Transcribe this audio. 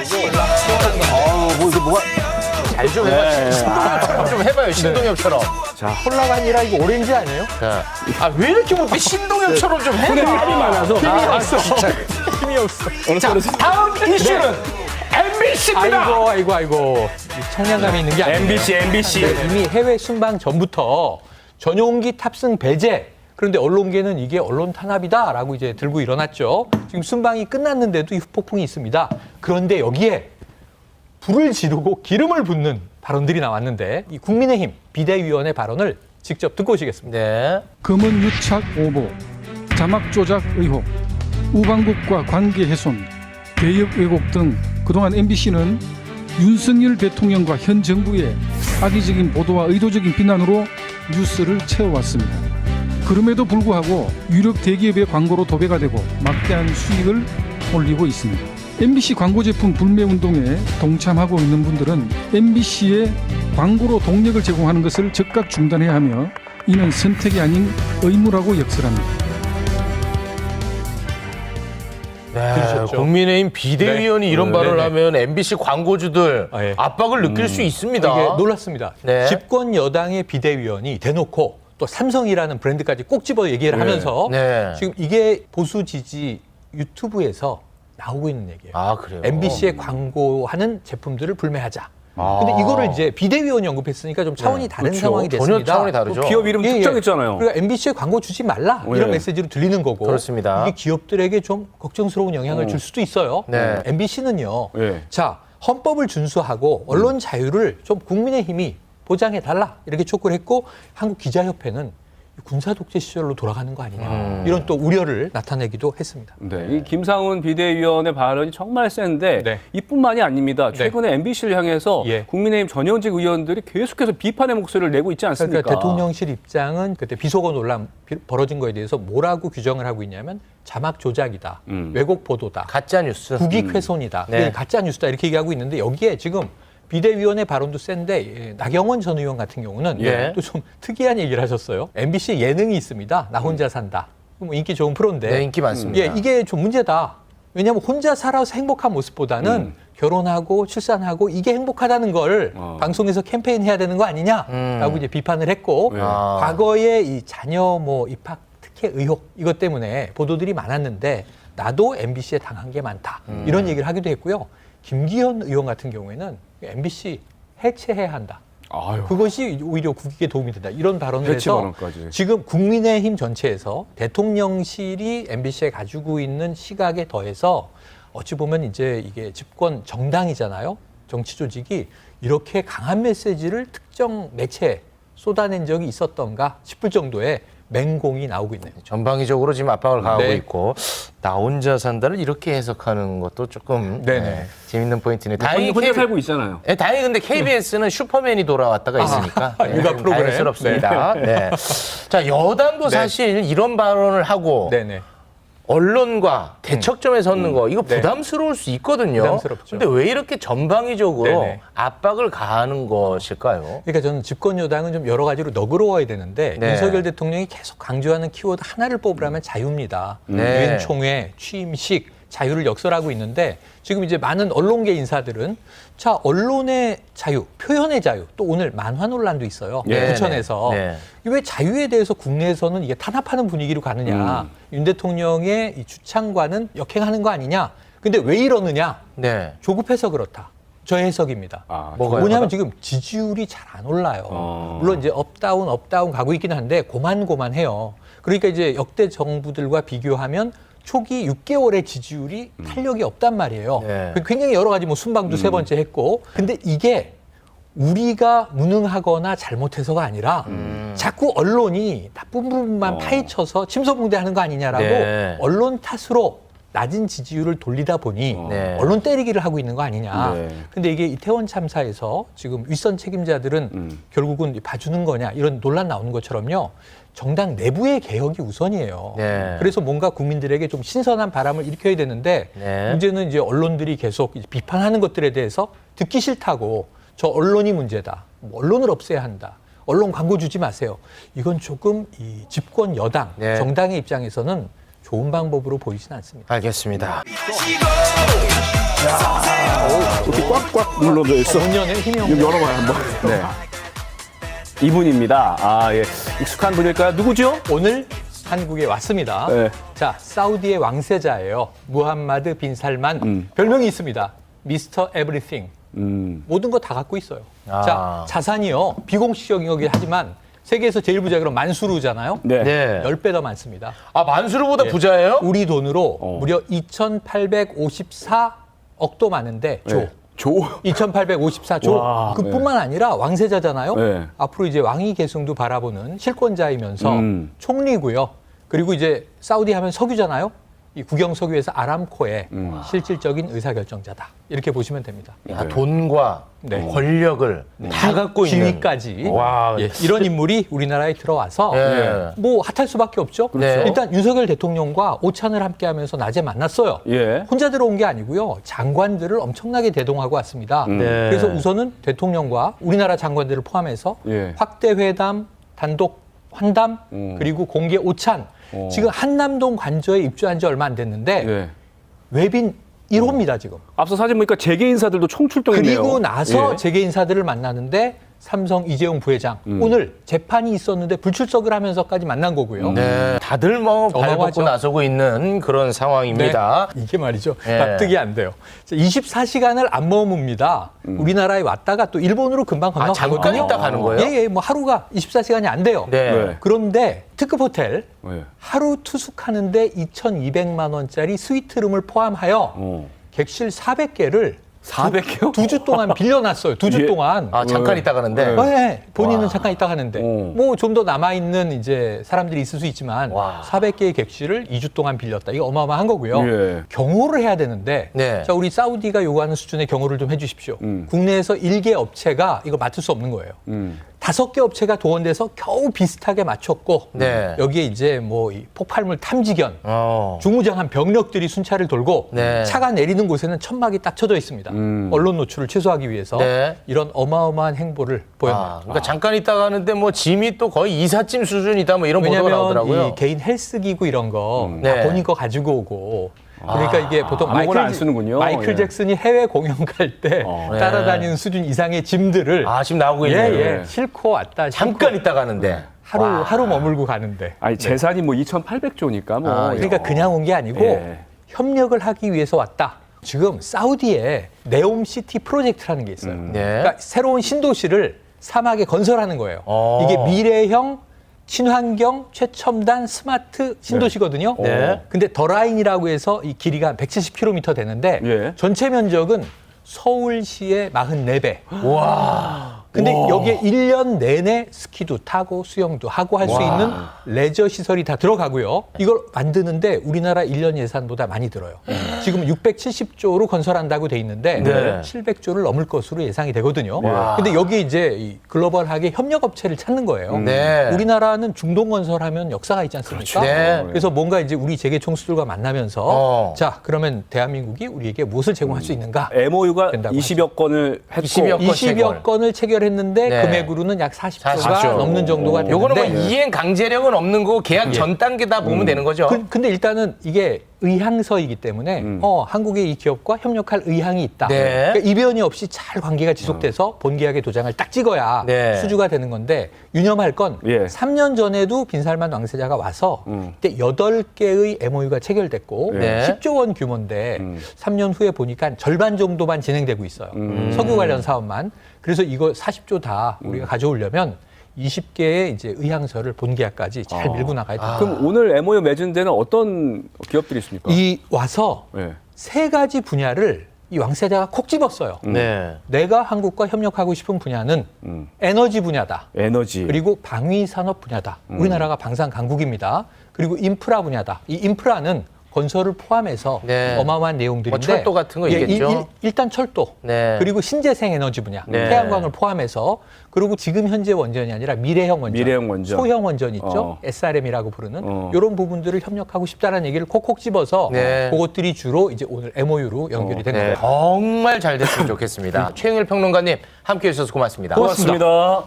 잘 좀 해봐. 좀 해봐요, 신동엽처럼. 자, 콜라가 아니라 이거 오렌지 아니에요? 자, 왜 이렇게 못해? 신동엽처럼 좀 해봐. 땀이 많아서. 힘이 없어. 힘이 없어. 자, 다음 이슈는 MBC입니다. 아이고. 청량감이 있는 게 아니에요. MBC. 이미 해외 순방 전부터 전용기 탑승 배제. 그런데 언론계는 이게 언론 탄압이다라고 이제 들고 일어났죠. 지금 순방이 끝났는데도 이 후폭풍이 있습니다. 그런데 여기에 불을 지르고 기름을 붓는 발언들이 나왔는데 이 국민의힘 비대위원회 발언을 직접 듣고 오시겠습니다. 네. 검은 유착 오보, 자막 조작 의혹, 우방국과 관계 훼손, 개혁 왜곡 등 그동안 MBC는 윤석열 대통령과 현 정부의 악의적인 보도와 의도적인 비난으로 뉴스를 채워왔습니다. 그럼에도 불구하고 유력 대기업의 광고로 도배가 되고 막대한 수익을 올리고 있습니다. MBC 광고 제품 불매 운동에 동참하고 있는 분들은 MBC에 광고로 동력을 제공하는 것을 즉각 중단해야 하며 이는 선택이 아닌 의무라고 역설합니다. 네, 들으셨죠? 국민의힘 비대위원이 이런 발언을 하면 MBC 광고주들 예. 압박을 느낄 수 있습니다. 이게 놀랐습니다. 네. 집권 여당의 비대위원이 대놓고 또 삼성이라는 브랜드까지 꼭 집어 얘기를 하면서 네. 지금 이게 보수 지지 유튜브에서 나오고 있는 얘기예요. 아, 그래요? MBC에 광고하는 제품들을 불매하자. 근데 이거를 이제 비대위원이 언급했으니까 좀 차원이 다른 그렇죠. 상황이 전혀 됐습니다. 차원이 다르죠. 기업 이름 특정했잖아요. 그러니까 MBC에 광고 주지 말라 이런 예. 메시지로 들리는 거고 그렇습니다. 이게 기업들에게 좀 걱정스러운 영향을 줄 수도 있어요. 네. MBC는요. 예. 자, 헌법을 준수하고 언론 자유를 좀 국민의힘이 보장해 달라 이렇게 촉구를 했고 한국기자협회는 군사 독재 시절로 돌아가는 거 아니냐 이런 또 우려를 나타내기도 했습니다. 네, 이 김상훈 비대위원의 발언이 정말 센데 네. 이뿐만이 아닙니다. 최근에 MBC를 향해서 예. 국민의힘 전현직 의원들이 계속해서 비판의 목소리를 내고 있지 않습니까? 그러니까 대통령실 입장은 그때 비속어 논란 벌어진 거에 대해서 뭐라고 규정을 하고 있냐면 자막 조작이다, 왜곡 보도다, 가짜 뉴스. 국익 훼손이다, 네. 가짜 뉴스다 이렇게 얘기하고 있는데 여기에 지금 비대위원회 발언도 센데 나경원 전 의원 같은 경우는 예. 또 좀 특이한 얘기를 하셨어요. MBC 예능이 있습니다. 나 혼자 산다. 뭐 인기 좋은 프로인데 네, 인기 많습니다. 예, 이게 좀 문제다. 왜냐하면 혼자 살아서 행복한 모습보다는 결혼하고 출산하고 이게 행복하다는 걸 방송에서 캠페인해야 되는 거 아니냐라고 이제 비판을 했고 아. 과거에 이 자녀 뭐 입학 특혜 의혹 이것 때문에 보도들이 많았는데 나도 MBC에 당한 게 많다 이런 얘기를 하기도 했고요. 김기현 의원 같은 경우에는 MBC 해체해야 한다. 아유. 그것이 오히려 국익에 도움이 된다. 이런 발언을 해체 해서 발언까지. 지금 국민의힘 전체에서 대통령실이 MBC에 가지고 있는 시각에 더해서 어찌 보면 이제 이게 집권 정당이잖아요. 정치 조직이 이렇게 강한 메시지를 특정 매체에 쏟아낸 적이 있었던가 싶을 정도의 맹공이 나오고 있네요. 전방위적으로 지금 압박을 가하고 네. 있고 나 혼자 산다를 이렇게 해석하는 것도 조금 네네. 재밌는 포인트네요. 혼자 살고 있잖아요. 네, 다행히 근데 KBS는 슈퍼맨이 돌아왔다가 있으니까 육아 프로그램. 다행스럽습니다. 네. 자, 여당도 네. 사실 이런 발언을 하고 네네. 언론과 대척점에 섰는 거 이거 네. 부담스러울 수 있거든요. 부담스럽죠. 근데 왜 이렇게 전방위적으로 네네. 압박을 가하는 것일까요? 그러니까 저는 집권 여당은 좀 여러 가지로 너그러워야 되는데 네. 윤석열 대통령이 계속 강조하는 키워드 하나를 뽑으라면 자유입니다. 네. 유엔 총회, 취임식, 자유를 역설하고 있는데 지금 이제 많은 언론계 인사들은 자 언론의 자유, 표현의 자유, 또 오늘 만화 논란도 있어요. 네, 부천에서 네. 왜 자유에 대해서 국내에서는 이게 탄압하는 분위기로 가느냐? 윤 대통령의 이 주창과는 역행하는 거 아니냐? 근데 왜 이러느냐? 네. 조급해서 그렇다. 저 해석입니다. 아, 뭐가요? 뭐냐면 지금 지지율이 잘 안 올라요. 물론 이제 업다운 가고 있긴 한데 고만고만해요. 그러니까 이제 역대 정부들과 비교하면 초기 6개월의 지지율이 탄력이 없단 말이에요. 네. 굉장히 여러 가지 뭐 순방도 세 번째 했고, 근데 이게 우리가 무능하거나 잘못해서가 아니라 자꾸 언론이 나쁜 부분만 파헤쳐서 침소봉대하는 거 아니냐라고 네. 언론 탓으로 낮은 지지율을 돌리다 보니 네. 언론 때리기를 하고 있는 거 아니냐. 네. 근데 이게 이태원 참사에서 지금 윗선 책임자들은 결국은 봐주는 거냐 이런 논란 나오는 것처럼요. 정당 내부의 개혁이 우선이에요. 네. 그래서 뭔가 국민들에게 좀 신선한 바람을 일으켜야 되는데 네. 문제는 이제 언론들이 계속 이제 비판하는 것들에 대해서 듣기 싫다고 저 언론이 문제다. 뭐 언론을 없애야 한다. 언론 광고 주지 마세요. 이건 조금 이 집권 여당, 네. 정당의 입장에서는 좋은 방법으로 보이진 않습니다. 알겠습니다. 이렇게 꽉꽉 눌러져 있어. 본연의 힘이 이거 열어봐요 한번. 네. 이분입니다. 아, 예. 익숙한 분일까요? 누구죠? 오늘 한국에 왔습니다. 네. 자, 사우디의 왕세자예요. 무함마드 빈 살만. 별명이 있습니다. 미스터 에브리띵. 모든 거 다 갖고 있어요. 아. 자, 자산이요. 비공식적이긴 하지만 세계에서 제일 부자 그럼 만수르잖아요. 네. 네. 10배 더 많습니다. 아, 만수르보다 예. 부자예요? 우리 돈으로 무려 2,854억도 많은데 조. 네. 조. 2,854조. 와, 그뿐만 아니라 왕세자잖아요. 네. 앞으로 이제 왕위 계승도 바라보는 실권자이면서 총리고요. 그리고 이제 사우디 하면 석유잖아요. 이 국영 석유에서 아람코의 실질적인 의사결정자다. 이렇게 보시면 됩니다. 야, 돈과 네. 권력을 다 갖고 있는. 지위까지 와. 예, 이런 인물이 우리나라에 들어와서 예. 뭐 핫할 수밖에 없죠. 그렇죠. 일단 윤석열 대통령과 오찬을 함께하면서 낮에 만났어요. 예. 혼자 들어온 게 아니고요. 장관들을 엄청나게 대동하고 왔습니다. 네. 그래서 우선은 대통령과 우리나라 장관들을 포함해서 예. 확대 회담, 단독 환담, 그리고 공개 오찬. 지금 한남동 관저에 입주한 지 얼마 안 됐는데 예. 외빈 1호입니다, 지금. 앞서 사진 보니까 재계 인사들도 총출동했네요. 그리고 나서 예. 재계 인사들을 만나는데 삼성 이재용 부회장 오늘 재판이 있었는데 불출석을 하면서까지 만난 거고요. 네. 다들 뭐 발벗고 어마어마하죠. 나서고 있는 그런 상황입니다. 네. 이게 말이죠. 예. 납득이 안 돼요. 24시간을 안 머뭅니다. 우리나라에 왔다가 또 일본으로 금방 아, 건너가거든요. 잠깐 있다 가는 거예요? 예, 예. 뭐 하루가 24시간이 안 돼요. 네. 네. 그런데 특급 호텔 예. 하루 투숙하는데 2,200만 원짜리 스위트룸을 포함하여 어. 객실 400개를 400개요? 2주 동안 빌려놨어요. 2주 예. 동안. 아, 잠깐 있다 가는데. 네, 본인은 와. 잠깐 있다 가는데 어. 뭐 좀 더 남아 있는 이제 사람들이 있을 수 있지만 와. 400개의 객실을 2주 동안 빌렸다. 이거 어마어마한 거고요. 예. 경호를 해야 되는데 네. 자, 우리 사우디가 요구하는 수준의 경호를 좀 해주십시오. 국내에서 1개 업체가 이거 맡을 수 없는 거예요. 5개 업체가 동원돼서 겨우 비슷하게 맞췄고 네. 여기에 이제 뭐 이 폭발물 탐지견 중무장한 병력들이 순찰을 돌고 네. 차가 내리는 곳에는 천막이 딱 쳐져 있습니다. 언론 노출을 최소화하기 위해서 네. 이런 어마어마한 행보를 보였습니다. 아, 그러니까 잠깐 있다 가는데 뭐 짐이 또 거의 이삿짐 수준이다 뭐 이런 보도가 왜냐하면 나오더라고요. 이 개인 헬스 기구 이런 거 다 네. 본인 거 가지고 오고 그러니까 이게 보통 아무거나 안 쓰는군요. 마이클 예. 잭슨이 해외 공연 갈 때 네. 따라다니는 수준 이상의 짐들을 아, 지금 나오고 예, 있네요. 예, 싣고 왔다. 잠깐 싣고 있다 가는데. 하루 머물고 가는데. 아니 재산이 뭐 2,800조니까 뭐. 아, 그러니까 그냥 온 게 아니고 예. 협력을 하기 위해서 왔다. 지금 사우디에 네옴시티 프로젝트라는 게 있어요. 네. 그러니까 새로운 신도시를 사막에 건설하는 거예요. 이게 미래형 친환경 최첨단 스마트 신도시거든요. 네. 근데 더라인이라고 해서 이 길이가 한 170km 되는데 예. 전체 면적은 서울시의 44배. 와. 근데 여기에 1년 내내 스키도 타고 수영도 하고 할 수 있는 레저 시설이 다 들어가고요. 이걸 만드는데 우리나라 1년 예산보다 많이 들어요. 지금 670조로 건설한다고 돼 있는데 네. 700조를 넘을 것으로 예상이 되거든요. 근데 여기 이제 이 글로벌하게 협력 업체를 찾는 거예요. 네. 우리나라는 중동 건설하면 역사가 있지 않습니까? 네. 그래서 뭔가 이제 우리 재계 총수들과 만나면서 자, 그러면 대한민국이 우리에게 무엇을 제공할 수 있는가? MOU가 된다고 20여 건을 했고 20여 건 20여 건을 체결했는데 네. 금액으로는 약 40조가 40조. 넘는 정도가 되는데 요거는 뭐 이행 강제력은 없는 거고 계약 전 단계다 보면 되는 거죠. 근데 일단은 이게 의향서이기 때문에 한국의 이 기업과 협력할 의향이 있다. 네. 그러니까 이변이 없이 잘 관계가 지속돼서 본계약의 도장을 딱 찍어야 네. 수주가 되는 건데 유념할 건 예. 3년 전에도 빈살만 왕세자가 와서 그때 8개의 MOU가 체결됐고 네. 10조 원 규모인데 3년 후에 보니까 절반 정도만 진행되고 있어요. 석유 관련 사업만. 그래서 이거 40조 다 우리가 가져오려면 20개의 이제 의향서를 본계약까지 잘 밀고 나가야 돼요. 그럼 오늘 MOU 맺은 데는 어떤 기업들이 있습니까? 이 와서 예. 3가지 분야를 이 왕세자가 콕 집었어요. 네. 내가 한국과 협력하고 싶은 분야는 에너지 분야다. 에너지. 그리고 방위 산업 분야다. 우리나라가 방산 강국입니다. 그리고 인프라 분야다. 이 인프라는 건설을 포함해서 네. 어마어마한 내용들인데 뭐 철도 같은 거 있겠죠? 일단 철도 네. 그리고 신재생 에너지 분야 네. 태양광을 포함해서 그리고 지금 현재 원전이 아니라 미래형 원전, 미래형 원전. 소형 원전 있죠? SRM이라고 부르는 이런 부분들을 협력하고 싶다는 얘기를 콕콕 집어서 네. 그것들이 주로 이제 오늘 MOU로 연결이 된 네. 거예요. 정말 잘 됐으면 좋겠습니다. 최영일 평론가님 함께해 주셔서 고맙습니다. 고맙습니다.